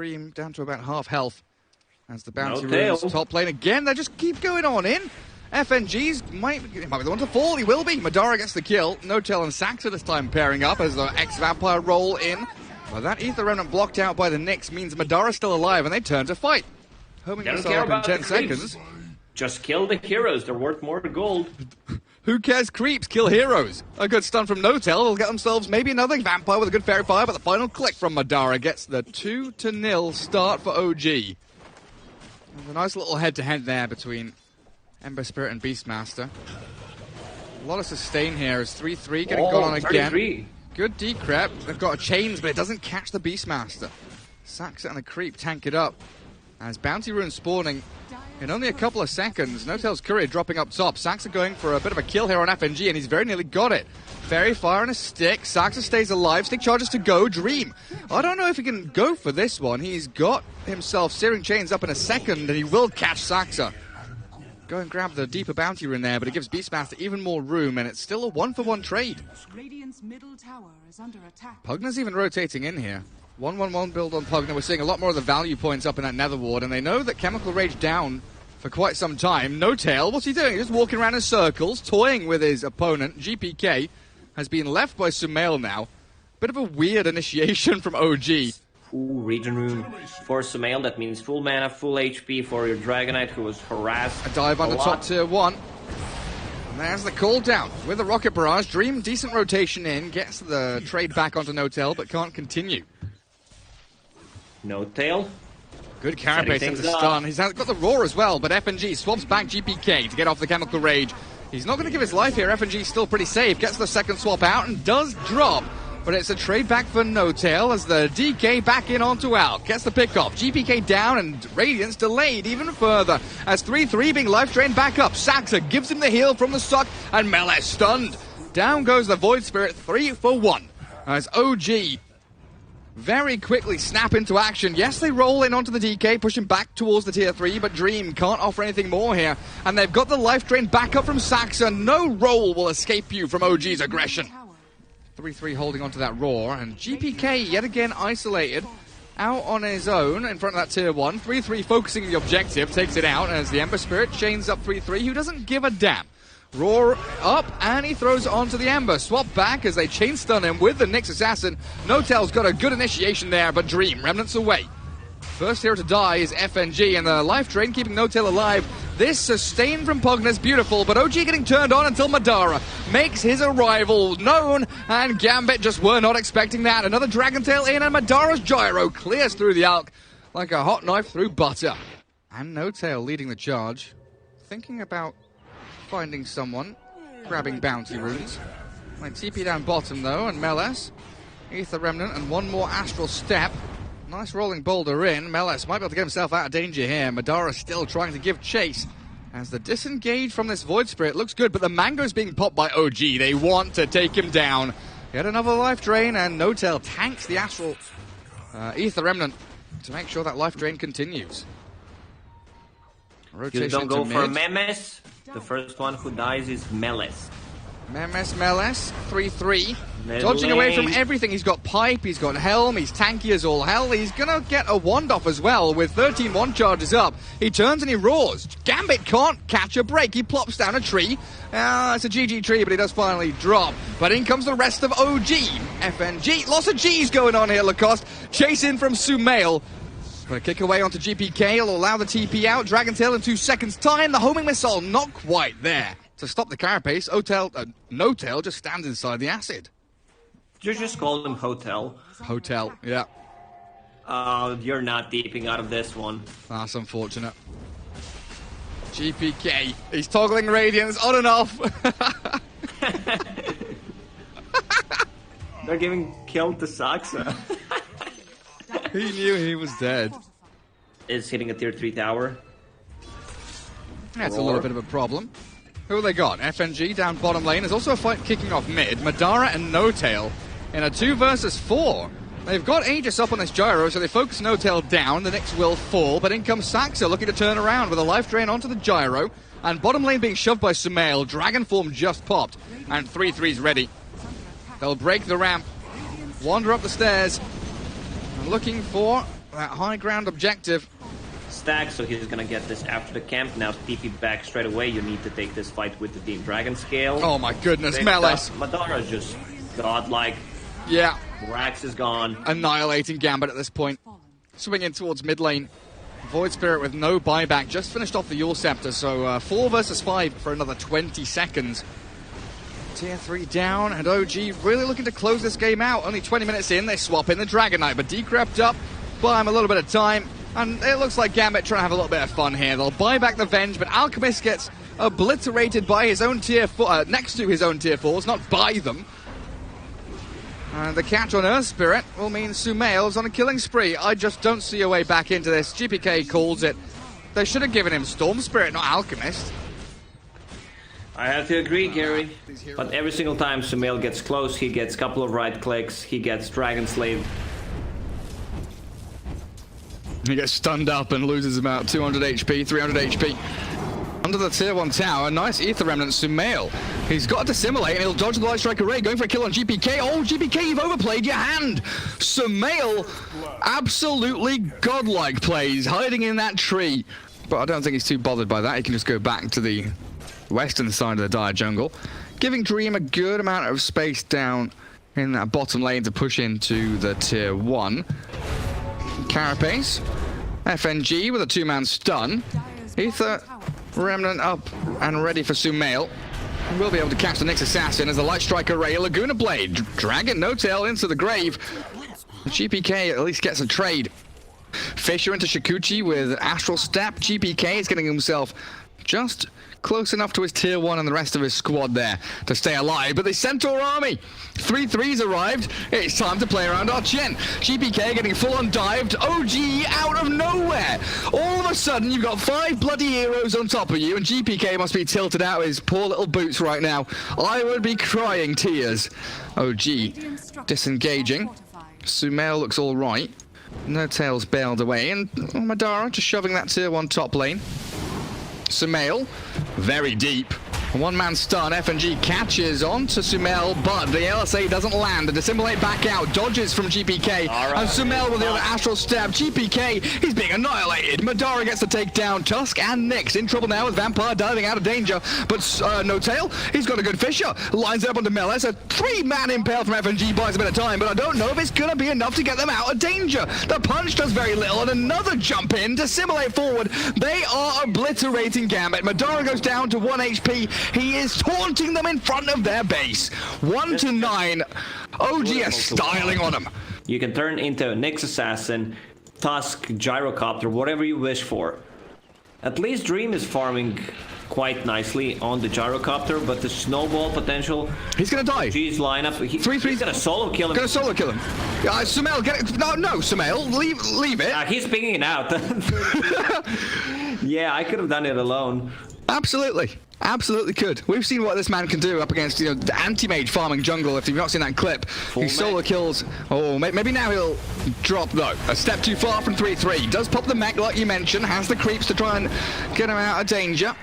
Dream down to about half health as the bounty runes top lane again. They just keep going on in. FNG's might be the one to fall. He will be. Madara gets the kill. No-Tail and Saxa this time pairing up as the ex-Vampire roll in. But that Ether Remnant blocked out by the Nyx means Madara's still alive and they turn to fight. Homing missile up in 10 seconds. Just kill the heroes. They're worth more gold. Who cares creeps? Kill heroes. A good stun from No-Tail. They'll get themselves maybe another Vampire with a good Fairy Fire, but the final click from Madara gets the 2-0 start for OG. There's a nice little head-to-head there between Ember Spirit and Beastmaster. A lot of sustain here as 3-3 getting gone on again. 33. Good decrep. They've got a chains, but it doesn't catch the Beastmaster. Saxa and the creep tank it up as Bounty Rune spawning in only a couple of seconds. No-Tail's Courier dropping up top. Saxa going for a bit of a kill here on FNG, and he's very nearly got it. Fairy Fire and a stick. Saxa stays alive. Stick charges to go. Dream. I don't know if he can go for this one. He's got himself Searing Chains up in a second, and he will catch Saxa. Go and grab the deeper Bounty Rune there, but it gives Beastmaster even more room, and it's still a 1-for-1 trade. Radiant's middle tower is under attack. Pugner's even rotating in here. 1-1-1 build on Pugner. We're seeing a lot more of the value points up in that Nether Ward, and they know that Chemical Rage down for quite some time. No-Tail, what's he doing? He's just walking around in circles, toying with his opponent. GPK has been left by Sumail now. Bit of a weird initiation from OG. Ooh, Regen Rune for Sumail. That means full mana, full HP for your Dragonite who was harassed. A dive on the top tier 1. And there's the cooldown with the Rocket Barrage. Dream, decent rotation in, gets the trade back onto No-Tail, but can't continue. No-Tail. Good carapace into stun. He's got the roar as well, but FNG swaps back GPK to get off the Chemical Rage. He's not going to give his life here. FNG's still pretty safe. Gets the second swap out and does drop. But it's a trade back for No-Tail as the DK back in onto Alk. Gets the pick off. GPK down and Radiance delayed even further as 3-3 being life drained back up. Saxa gives him the heal from the suck and Melee stunned. Down goes the Void Spirit 3-for-1 as OG very quickly snap into action. Yes, they roll in onto the DK, pushing back towards the tier 3, but Dream can't offer anything more here. And they've got the life drain back up from Saxa. No roll will escape you from OG's aggression. 3-3 holding onto that roar, and GPK yet again isolated out on his own in front of that tier 1. 3-3 focusing the objective, takes it out as the Ember Spirit chains up 3-3, who doesn't give a damn. Roar up, and he throws it onto the Ember. Swap back as they chain stun him with the Nyx Assassin. No-Tail's got a good initiation there, but Dream, Remnants away. First hero to die is FNG, and the life drain keeping No-Tail alive. This sustain from Pugner's beautiful, but OG getting turned on until Madara makes his arrival known, and Gambit just were not expecting that. Another Dragon Tail in, and Madara's gyro clears through the Alk like a hot knife through butter. And No-Tail leading the charge, thinking about finding someone, grabbing Bounty Runes. Might TP down bottom though, and Meles, Ether Remnant, and one more Astral Step. Nice rolling boulder in. Meles might be able to get himself out of danger here. Madara still trying to give chase as the disengage from this Void Spirit looks good, but the Mango's being popped by OG. They want to take him down. Yet another life drain, and No-Tail tanks the Astral Ether Remnant to make sure that life drain continues. Rotation you don't go to for mid. Memes. The first one who dies is Meles. Meles, 3-3. Dodging away from everything. He's got Pipe, he's got Helm, he's tanky as all hell. He's gonna get a wand off as well with 13 wand charges up. He turns and he roars. Gambit can't catch a break. He plops down a tree. It's a GG tree, but he does finally drop. But in comes the rest of OG. FNG. Lots of G's going on here, Lacoste. Chase in from Sumail. Gonna kick away onto GPK. He'll allow the TP out. Dragon Tail in 2 seconds time. The homing missile not quite there to stop the carapace. No-Tail just stands inside the acid. You just call him Hotel. Hotel, yeah. You're not deeping out of this one. That's unfortunate. GPK, he's toggling Radiance on and off. They're giving kill to Saxa. He knew he was dead. Is hitting a tier 3 tower. That's a little bit of a problem. Who have they got? FNG down bottom lane. There's also a fight kicking off mid. Madara and No-Tail in a 2 versus 4. They've got Aegis up on this gyro, so they focus No-Tail down. The Nyx will fall, but in comes Saxa looking to turn around with a life drain onto the gyro. And bottom lane being shoved by Sumail. Dragon form just popped, and 3-3's ready. They'll break the ramp, wander up the stairs, and looking for that high ground objective. Stack, so he's gonna get this after the camp. Now TP back straight away. You need to take this fight with the Deep Dragon Scale. Oh my goodness, Melis. Madara's just godlike. Yeah. Rax is gone. Annihilating Gambit at this point. Swinging towards mid lane. Void Spirit with no buyback. Just finished off the Yule Scepter, so 4 versus 5 for another 20 seconds. Tier 3 down, and OG really looking to close this game out. Only 20 minutes in, they swap in the Dragon Knight, but decrept up, buy him a little bit of time. And it looks like Gambit trying to have a little bit of fun here. They'll buy back the Venge, but Alchemist gets obliterated by his own tier 4, next to his own tier 4s, not by them. And the catch on Earth Spirit will mean Sumail's on a killing spree. I just don't see a way back into this. GPK calls it. They should have given him Storm Spirit, not Alchemist. I have to agree, Gary. But every single time Sumail gets close, he gets a couple of right clicks, he gets Dragon Slave. He gets stunned up and loses about 200 HP, 300 HP. Under the tier 1 tower, nice Ether Remnant Sumail. He's got to assimilate and he'll dodge the Light Strike Array, going for a kill on GPK. Oh, GPK, you've overplayed your hand. Sumail, absolutely godlike plays, hiding in that tree. But I don't think he's too bothered by that. He can just go back to the western side of the Dire Jungle, giving Dream a good amount of space down in that bottom lane to push into the tier 1. Carapace, FNG with a 2-man stun. Ether Remnant up and ready for Sumail. We'll be able to catch the next assassin as the Light Strike Array, Laguna Blade. Dragon No Tail into the grave. GPK at least gets a trade. Fisher into Shikuchi with Astral Step. GPK is getting himself just close enough to his tier 1 and the rest of his squad there to stay alive, but the Centaur army, 3-3s arrived. It's time to play around our chin. GPK getting full on dived. OG out of nowhere. All of a sudden you've got 5 bloody heroes on top of you, and GPK must be tilted out of his poor little boots right now. I would be crying tears. OG disengaging. Sumail looks all right. No Tails bailed away, and Madara just shoving that tier 1 top lane. Sumail, very deep. A 1-man stun. FNG catches onto Sumail, but the LSA doesn't land. The Dissimulate back out, dodges from GPK, right. And Sumail with the other Astral Stab. GPK, he's being annihilated. Madara gets the takedown. Tusk and Nyx in trouble now with Vampire diving out of danger, but No Tail, he's got a good Fisher. Lines it up onto Melis. A 3-man impale from FNG buys a bit of time, but I don't know if it's going to be enough to get them out of danger. The punch does very little, and another jump in to simulate forward. They are obliterating Gambit. Madara goes down to 1 HP. He is taunting them in front of their base. 1 to 9. OG is styling on him. You can turn into Nyx Assassin, Tusk, Gyrocopter, whatever you wish for. At least Dream is farming quite nicely on the Gyrocopter, but the snowball potential. He's gonna die. G's lineup. He's gonna solo kill him. Gonna solo kill him. Sumail, get it. No, Sumail, leave it. He's pinging it out. Yeah, I could have done it alone. Absolutely. Absolutely could. We've seen what this man can do up against, the anti-mage farming jungle. If you've not seen that clip, he solo kills. Oh, maybe now he'll drop, though. A step too far from 3-3. Does pop the mech, like you mentioned. Has the creeps to try and get him out of danger.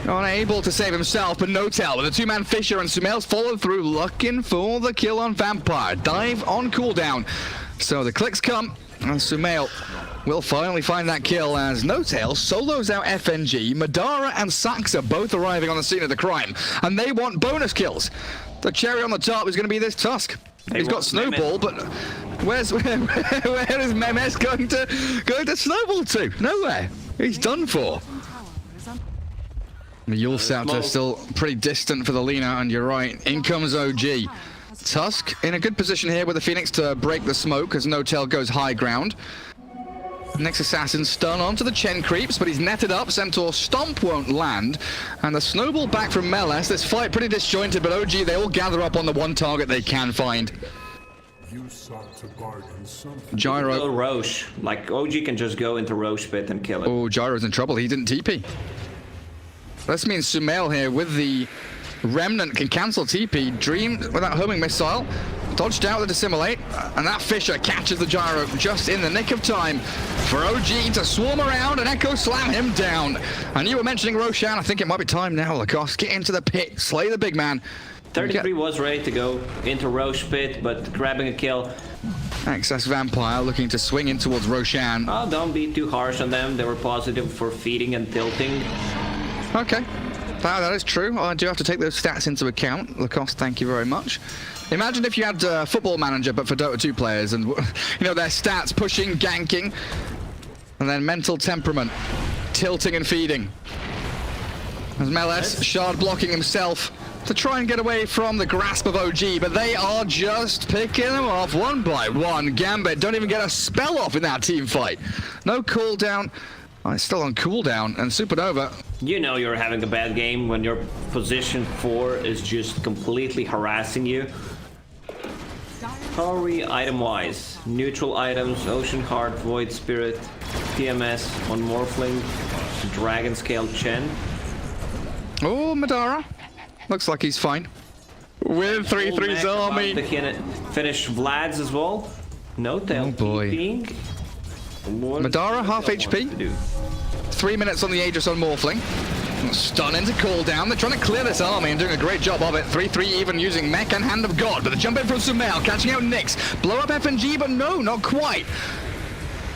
Unable to save himself, but No Tail with a 2-man Fisher, and Sumail's followed through, looking for the kill on Vampire. Dive on cooldown. So the clicks come, and Sumail will finally find that kill as No Tail solos out FNG. Madara and Saxa both arriving on the scene of the crime, and they want bonus kills. The cherry on the top is going to be this Tusk. He's got Snowball, but where is Memes going to Snowball to? Nowhere. He's done for. The Yule Scepter still pretty distant for the Lina, and you're right. In comes OG. Tusk in a good position here with the Phoenix to break the smoke as No Tail goes high ground. Next assassin stun onto the Chen creeps, but he's netted up. Centaur Stomp won't land. And the snowball back from Melis. This fight pretty disjointed, but OG, they all gather up on the one target they can find. Gyro. Roche. Like, OG can just go into Roche pit and kill it. Oh, Gyro's in trouble. He didn't TP. This means Sumail here with the Remnant can cancel TP. Dream with that homing missile. Dodged out the Dissimulate, and that Fisher catches the Gyro just in the nick of time for OG to swarm around and Echo slam him down. And you were mentioning Roshan. I think it might be time now, Lacoste. Get into the pit, slay the big man. 33 was ready to go into Roche pit, but grabbing a kill. Excess Vampire looking to swing in towards Roshan. Oh, don't be too harsh on them. They were positive for feeding and tilting. Okay. That is true. I do have to take those stats into account. Lacoste, thank you very much. Imagine if you had Football Manager, but for Dota 2 players, and their stats, pushing, ganking, and then mental temperament, tilting and feeding. As Meles, shard blocking himself to try and get away from the grasp of OG, but they are just picking them off one by one. Gambit don't even get a spell off in that team fight. No cooldown. Oh, it's still on cooldown, and Supernova. You know you're having a bad game when your position 4 is just completely harassing you. How are we item-wise? Neutral items, Ocean Heart, Void Spirit, TMS, on Morphling, Dragon Scale Chen. Oh, Madara. Looks like he's fine. With 3-3's army. Finish Vlad's as well. No tail. Oh boy. Madara, half HP. 3 minutes on the Aegis on Morphling. Stun into cooldown. They're trying to clear this army and doing a great job of it. 3-3 even using Mech and Hand of God. But the jump in from Sumail, catching out Nyx. Blow up FNG, but no, not quite.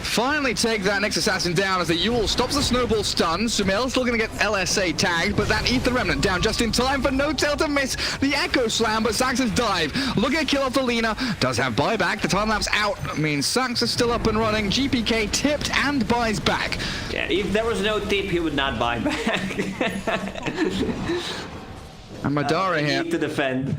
Finally take that Nyx Assassin down as the Yule stops the snowball stun. Sumail still going to get LSA tagged, but that Ether Remnant down just in time for No Tail to miss the Echo Slam, but Sax's dive. Looking at kill off the Lina. Does have buyback. The time lapse out means Sax is still up and running. GPK tipped and buys back. Yeah, if there was no tip, he would not buy back. And Madara here. Need to defend.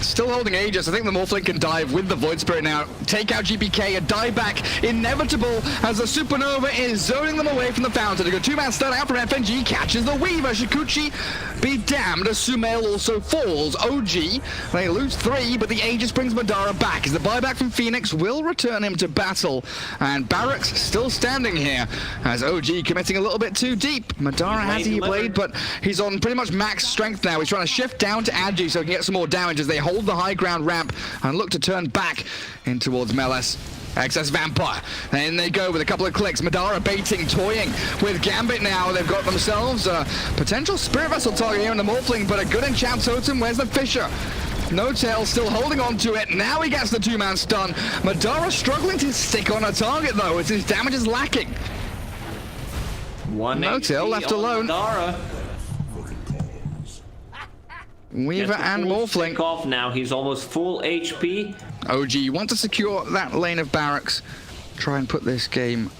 Still holding Aegis. I think the Morphling can dive with the Void Spirit now. Take out GPK, a dive back inevitable as the Supernova is zoning them away from the fountain. To go two-man stun out from FNG, catches the Weaver. Shikuchi be damned as Sumail also falls. OG, they lose 3, but the Aegis brings Madara back as the buyback from Phoenix will return him to battle. And Barracks still standing here as OG committing a little bit too deep. Madara has E-Blade, but he's on pretty much max strength now. He's trying to shift down to Agi so he can get some more damage as they hold the high ground ramp and look to turn back in towards Meles. Excess Vampire. And they go with a couple of clicks. Madara baiting, toying with Gambit now. They've got themselves a potential Spirit Vessel target here in the Morphling, but a good enchant totem. Where's the Fisher? No Tail still holding on to it. Now he gets the two-man stun. Madara struggling to stick on a target though, as his damage is lacking. No Tail left alone. Madara. Weaver and Morphling off now. He's almost full HP. OG want to secure that lane of Barracks. Try and put this game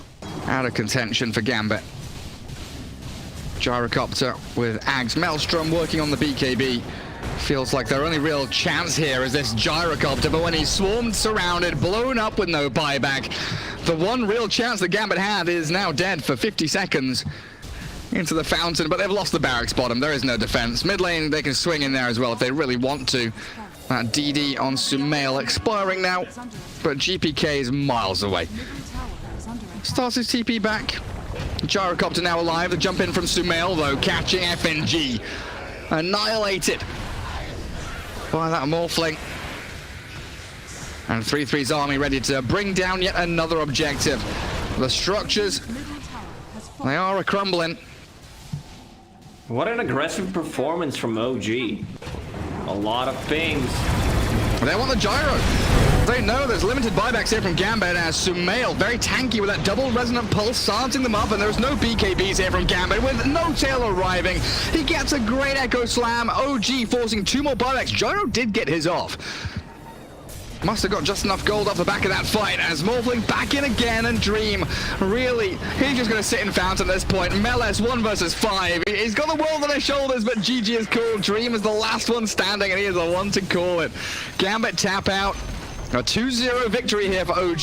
out of contention for Gambit. Gyrocopter with Ags. Maelstrom working on the BKB. Feels like their only real chance here is this Gyrocopter, but when he's swarmed, surrounded, blown up with no buyback, the one real chance that Gambit had is now dead for 50 seconds. Into the fountain, but they've lost the Barracks bottom. There is no defense. Mid lane, they can swing in there as well if they really want to. That DD on Sumail expiring now, but GPK is miles away. Starts his TP back. Gyrocopter now alive. The jump in from Sumail, though, catching FNG. Annihilated by that Morphling. And 3-3's army ready to bring down yet another objective. The structures, they are a-crumbling. What an aggressive performance from OG. A lot of pings. They want the gyro. They know there's limited buybacks here from Gambit as Sumail, very tanky with that double resonant pulse, silencing them up, and there's no BKBs here from Gambit with No Tail arriving. He gets a great Echo Slam. OG forcing 2 more buybacks. Gyro did get his off. Must have got just enough gold off the back of that fight as Morphling back in again, and Dream, really, he's just going to sit in fountain at this point. Meles 1 versus 5. He's got the world on his shoulders, but GG is cool. Dream is the last one standing, and he is the one to call it. Gambit tap out. A 2-0 victory here for OG.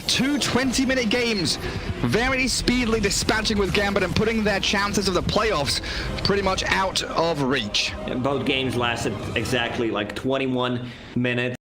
2 20-minute games. Very speedily dispatching with Gambit and putting their chances of the playoffs pretty much out of reach. And both games lasted exactly like 21 minutes.